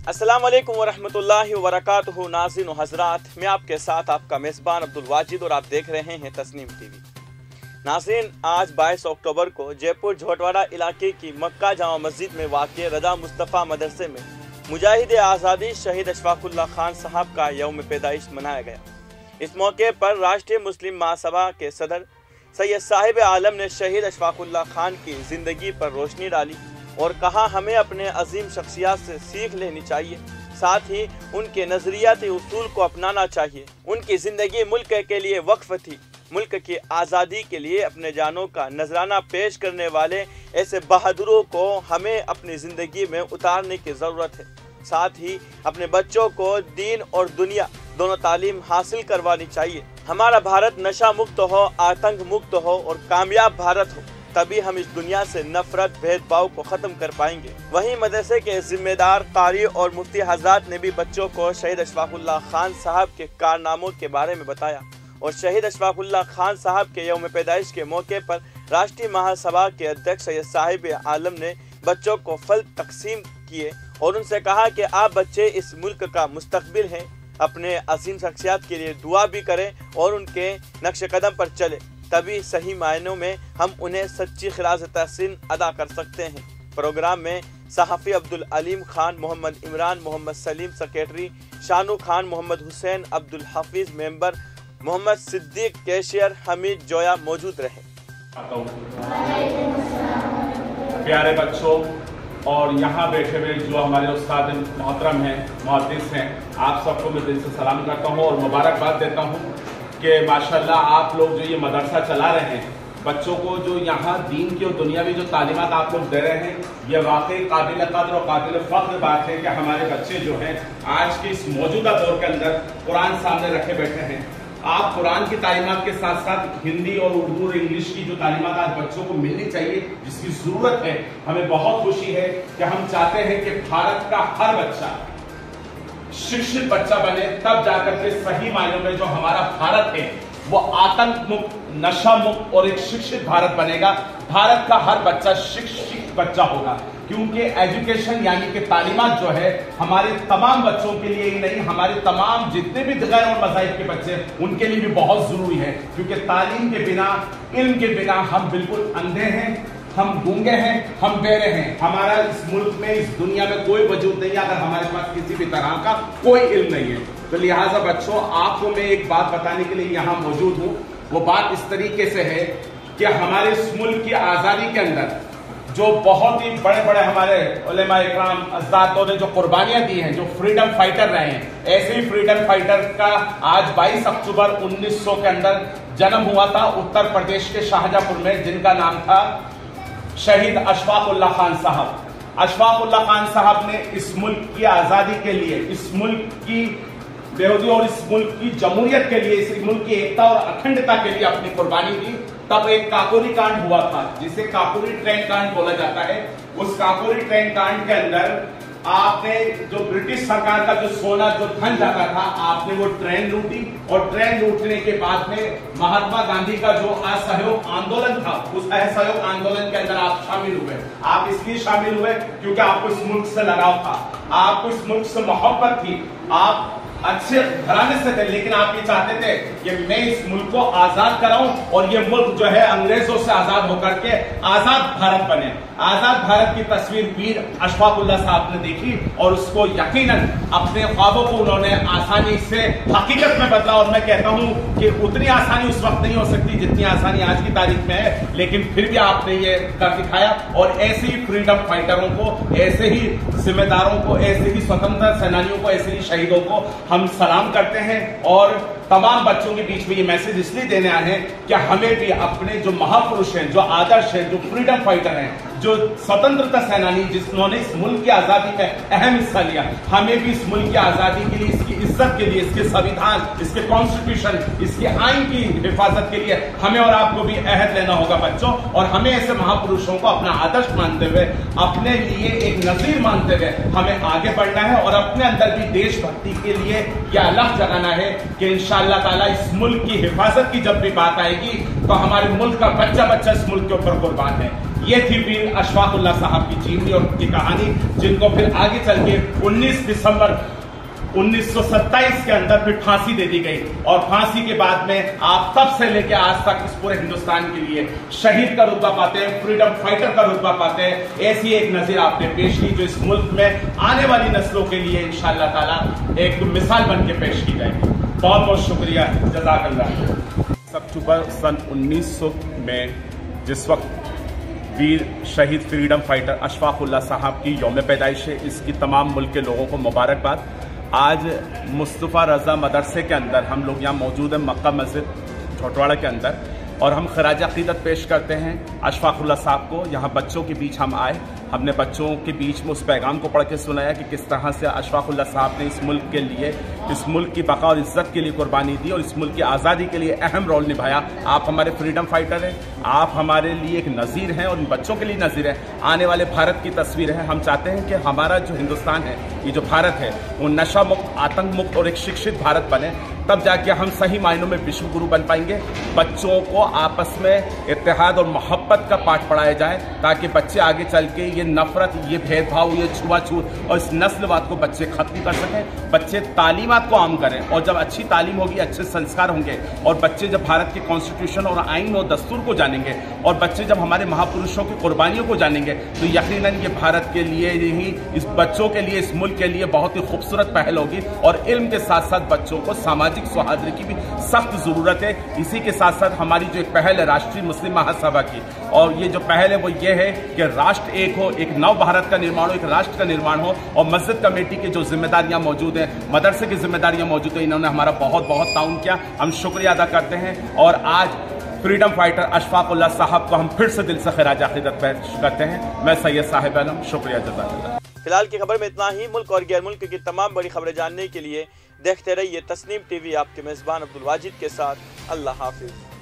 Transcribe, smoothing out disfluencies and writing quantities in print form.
अस्सलाम वालेकुम वरहमतुल्लाहि वबरकातुहू। नाज़रीन व हज़रात, मैं आपके साथ आपका मेज़बान अब्दुल वाजिद और आप देख रहे हैं तस्नीम टीवी। नाज़रीन, आज 22 अक्टूबर को जयपुर झोटवाड़ा इलाके की मक्का जामा मस्जिद में वाक़ रज़ा मुस्तफ़ा मदरसे में मुजाहिद आज़ादी शहीद अशफाकुल्लाह खान साहब का यौम पैदाइश मनाया गया। इस मौके पर राष्ट्रीय मुस्लिम महासभा के सदर सैयद साहिब आलम ने शहीद अशफाकुल्लाह खान की ज़िंदगी पर रोशनी डाली और कहा, हमें अपने अजीम शख्सियत से सीख लेनी चाहिए, साथ ही उनके नज़रियाती उसूल को अपनाना चाहिए। उनकी ज़िंदगी मुल्क के लिए वक्फ थी। मुल्क की आज़ादी के लिए अपने जानों का नजराना पेश करने वाले ऐसे बहादुरों को हमें अपनी ज़िंदगी में उतारने की ज़रूरत है। साथ ही अपने बच्चों को दीन और दुनिया दोनों तालीम हासिल करवानी चाहिए। हमारा भारत नशा मुक्त हो, आतंक मुक्त हो और कामयाब भारत हो, तभी हम इस दुनिया से नफरत भेदभाव को ख़त्म कर पाएंगे। वहीं मदरसे के जिम्मेदार कारी और मुफ्ती हजरात ने भी बच्चों को शहीद अशफाकुल्लाह खान साहब के कारनामों के बारे में बताया और शहीद अशफाकुल्लाह खान साहब के यौम पैदाइश के मौके पर राष्ट्रीय महासभा के अध्यक्ष सैयद साहिब आलम ने बच्चों को फल तकसीम किए और उनसे कहा कि आप बच्चे इस मुल्क का मुस्तकबिल हैं, अपने अजीम शख्सियत के लिए दुआ भी करें और उनके नक्श कदम पर चले, तभी सही मायनों में हम उन्हें सच्ची खिराज तहसीन अदा कर सकते हैं। प्रोग्राम में सहाफ़ी Abdul Aleem Khan, Mohammad Imran, Mohammad Salim secretary, Shanu Khan, Mohammad Hussain, Abdul Hafeez member, Mohammad Siddiq cashier, Hameed Joya मौजूद रहे। प्यारे बच्चों और यहाँ बैठे हुए जो हमारे उस्ताद मोहतरम हैं, मुहद्दिस हैं, आप सबको मैं दिल से सलाम करता हूँ और मुबारकबाद देता हूँ कि माशाल्लाह आप लोग जो ये मदरसा चला रहे हैं, बच्चों को जो यहाँ दीन की और दुनियावी जो तालीमात आप लोग दे रहे हैं, ये वाकई काबिल कद्र और काबिल फख्र बात है कि हमारे बच्चे जो हैं आज के इस मौजूदा दौर के अंदर कुरान सामने रखे बैठे हैं। आप कुरान की तालीमात के साथ साथ हिंदी और उर्दू और इंग्लिश की जो तालीमात आज बच्चों को मिलनी चाहिए, जिसकी जरूरत है, हमें बहुत खुशी है कि हम चाहते हैं कि भारत का हर बच्चा शिक्षित बच्चा बने, तब जाकर के सही मायनों में जो हमारा भारत है वो आतंक मुक्त, नशा मुक्त और एक शिक्षित भारत बनेगा। भारत का हर बच्चा शिक्षित बच्चा होगा, क्योंकि एजुकेशन यानी कि तालीमात जो है हमारे तमाम बच्चों के लिए ही नहीं, हमारे तमाम जितने भी गैर और मज़ाहिब के बच्चे उनके लिए भी बहुत जरूरी है, क्योंकि तालीम के बिना, इल्म के बिना हम बिल्कुल अंधे हैं, हम गूंगे हैं, हम बहरे हैं। हमारा इस मुल्क में, इस दुनिया में कोई वजूद नहीं है अगर हमारे पास किसी भी तरह का कोई इल्म नहीं है। तो लिहाजा बच्चों, आपको मैं एक बात बताने के लिए यहाँ मौजूद हूँ। वो बात इस तरीके से है कि हमारे इस मुल्क की आज़ादी के अंदर जो बहुत ही बड़े बड़े हमारे उलेमा इकराम अज़दादों ने जो कुर्बानियां दी हैं, जो फ्रीडम फाइटर रहे हैं, ऐसे ही फ्रीडम फाइटर का आज 22 अक्टूबर 1900 के अंदर जन्म हुआ था उत्तर प्रदेश के शाहजहांपुर में, जिनका नाम था शहीद अशफाकुल्लाह खान साहब। अशफाकुल्लाह खान साहब ने इस मुल्क की आज़ादी के लिए, इस मुल्क की बेहूदी और इस मुल्क की जमहूरियत के लिए, इस मुल्क की एकता और अखंडता के लिए अपनी कुर्बानी दी। तब एक काकोरी कांड हुआ था, जिसे काकोरी ट्रेन कांड बोला जाता है। उस काकोरी ट्रेन कांड के अंदर आपने जो ब्रिटिश सरकार का जो सोना, जो धन जाता था, आपने वो ट्रेन लूटी और ट्रेन लूटने के बाद में महात्मा गांधी का जो असहयोग आंदोलन था, उस असहयोग आंदोलन के अंदर आप शामिल हुए। आप इसलिए शामिल हुए क्योंकि आपको इस मुल्क से लगाव था, आपको इस मुल्क से मोहब्बत थी, आप अच्छे घराने से थे, लेकिन आप ये चाहते थे कि मैं इस मुल्क को आजाद कराऊं और ये मुल्क जो है अंग्रेजों से आजाद होकर के आजाद भारत बने। आजाद भारत की तस्वीर वीर अशफाकुल्लाह साहब ने देखी और उसको यकीनन अपने ख्वाबों को उन्होंने आसानी से हकीकत में बदला। और मैं कहता हूं कि उतनी आसानी उस वक्त नहीं हो सकती जितनी आसानी आज की तारीख में है, लेकिन फिर भी आपने ये कर दिखाया। और ऐसे ही फ्रीडम फाइटरों को, ऐसे ही जिम्मेदारों को, ऐसे ही स्वतंत्रता सेनानियों को, ऐसे ही शहीदों को हम सलाम करते हैं और तमाम बच्चों के बीच में ये मैसेज इसलिए देने आए हैं कि हमें भी अपने जो महापुरुष हैं, जो आदर्श हैं, जो फ्रीडम फाइटर हैं, जो स्वतंत्रता सेनानी जिन्होंने इस मुल्क की आजादी में अहम हिस्सा लिया, हमें भी इस मुल्क की आजादी के लिए, इसकी इज्जत के लिए, इसके संविधान, इसके कॉन्स्टिट्यूशन, इसके आइन की हिफाजत के लिए हमें और आपको भी अहद लेना होगा बच्चों। और हमें ऐसे महापुरुषों को अपना आदर्श मानते हुए, अपने लिए एक नजीर मानते हुए हमें आगे बढ़ना है और अपने अंदर भी देशभक्ति के लिए यह अलख जगाना है कि इंशाअल्लाह अल्लाह ताला इस मुल्क की हिफाजत की जब भी बात आएगी तो हमारे मुल्क का बच्चा बच्चा इस मुल्क के ऊपर कुर्बान है। ये थी वीर अशफाकुल्लाह साहब की जीवनी और उनकी कहानी, जिनको फिर आगे चल के 19 दिसंबर 1927 के अंदर फिर फांसी दे दी गई और फांसी के बाद में आप तब से लेके आज तक इस पूरे हिंदुस्तान के लिए शहीद का रुतबा पाते हैं, फ्रीडम फाइटर का रुतबा पाते हैं। ऐसी एक नजीर आपने पेश की जो इस मुल्क में आने वाली नस्लों के लिए इंशाअल्लाह ताला एक मिसाल बन के पेश की जाएगी। बहुत बहुत शुक्रिया, जज़ाकल्लाह। अक्टूबर सन 1900 में जिस वक्त वीर शहीद फ्रीडम फाइटर अशफाकुल्लाह साहब की यौम पैदाइश है, इसकी तमाम मुल्क के लोगों को मुबारकबाद। आज मुस्तफ़ा रज़ा मदरसे के अंदर हम लोग यहाँ मौजूद हैं, मक्का मस्जिद छोटवाड़ा के अंदर, और हम खराज अक़ीदत पेश करते हैं अशफाकुल्लाह साहब को। यहाँ बच्चों के बीच हम आए, हमने बच्चों के बीच में उस पैगाम को पढ़ के सुनाया कि किस तरह से अशफाकुल्लाह साहब ने इस मुल्क के लिए, इस मुल्क की बका और इज्जत के लिए कुर्बानी दी और इस मुल्क की आज़ादी के लिए अहम रोल निभाया। आप हमारे फ्रीडम फाइटर हैं, आप हमारे लिए एक नज़ीर हैं और इन बच्चों के लिए नज़ीर है। आने वाले भारत की तस्वीर है। हम चाहते हैं कि हमारा जो हिंदुस्तान है, ये जो भारत है, वो नशा मुक्त, आतंक मुक्त और एक शिक्षित भारत बने, तब जाके हम सही मायनों में विश्व गुरु बन पाएंगे। बच्चों को आपस में इत्तेहाद और मोहब्बत का पाठ पढ़ाया जाए ताकि बच्चे आगे चल के ये नफरत, ये भेदभाव, ये छुआछूत और इस नस्लवाद को बच्चे खत्म कर सकें। बच्चे तालीमात को आम करें और जब अच्छी तालीम होगी, अच्छे संस्कार होंगे और बच्चे जब भारत के कॉन्स्टिट्यूशन और आइन और दस्तूर को जानेंगे और बच्चे जब हमारे महापुरुषों की कुर्बानियों को जानेंगे तो यकीनन ये भारत के लिए ही, इस बच्चों के लिए, इस मुल्क के लिए बहुत ही खूबसूरत पहल होगी। और इल्म के साथ साथ बच्चों को सामाजिक सौहार्द की भी सख्त जरूरत है। इसी के साथ साथ हमारी जो एक पहल है राष्ट्रीय मुस्लिम महासभा की, और ये जो पहल है वो ये है कि राष्ट्र एक हो, एक नव भारत का निर्माण हो, एक राष्ट्र का निर्माण हो। और मस्जिद कमेटी की जो जिम्मेदारियां मौजूद हैं, मदरसे की जिम्मेदारियां मौजूद हैं, इन्होंने हमारा बहुत बहुत ताउन किया, हम शुक्रिया अदा करते हैं। और आज फ्रीडम फाइटर अशफाकुल्लाह साहब को हम फिर से दिल से खिराज अक़ीदत पेश करते हैं। मैं सैयद साहिब आलम, शुक्रिया, जज़ाकल्लाह। फिलहाल की खबर में इतना ही। मुल्क और गैर मुल्क की तमाम बड़ी खबरें जानने के लिए देखते रहिए तस्नीम टीवी, आपके मेज़बान अब्दुल वाजिद के साथ। अल्लाह हाफिज।